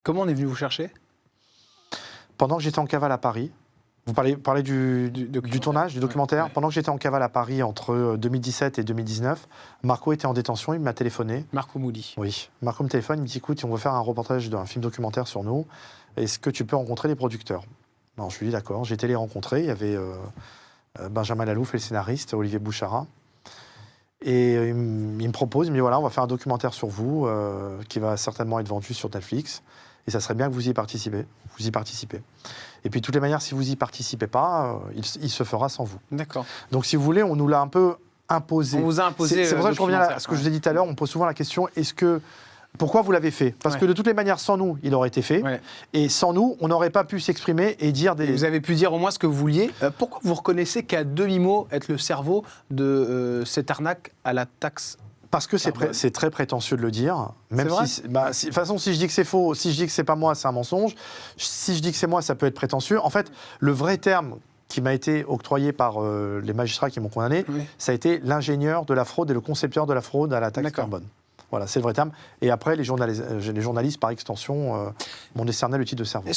Comment on est venu vous chercher? Pendant que j'étais en cavale à Paris, vous parlez du tournage, du documentaire. Ouais. Pendant que j'étais en cavale à Paris entre 2017 et 2019, Marco était en détention, il m'a téléphoné. Marco Mouli. Oui, Marco me téléphone, il me dit écoute, on veut faire un reportage d'un film documentaire sur nous. Est-ce que tu peux rencontrer les producteurs? Alors, je lui dis d'accord, j'ai été les rencontrer. Il y avait Benjamin Lalouf et le scénariste Olivier Bouchara. Et il me propose, il me dit voilà, on va faire un documentaire sur vous qui va certainement être vendu sur Netflix. Et ça serait bien que vous y participez. Et puis, de toutes les manières, si vous n'y participez pas, il se fera sans vous. D'accord. Donc, si vous voulez, on nous l'a un peu imposé. On vous a imposé. C'est pour ça que je reviens à ce que je vous ai dit tout à l'heure. On pose souvent la question pourquoi vous l'avez fait? Parce que de toutes les manières, sans nous, il aurait été fait. Ouais. Et sans nous, on n'aurait pas pu s'exprimer et dire des. Et vous avez pu dire au moins ce que vous vouliez. Pourquoi vous reconnaissez qu'à demi-mot être le cerveau de cette arnaque à la taxe? Parce que c'est très prétentieux de le dire. Même vrai si, de toute façon, si je dis que c'est faux, si je dis que c'est pas moi, c'est un mensonge. Si je dis que c'est moi, ça peut être prétentieux. En fait, le vrai terme qui m'a été octroyé par les magistrats qui m'ont condamné, ça a été l'ingénieur de la fraude et le concepteur de la fraude à la taxe carbone. Voilà, c'est le vrai terme. Et après, les journalistes par extension, m'ont décerné le titre de cerveau.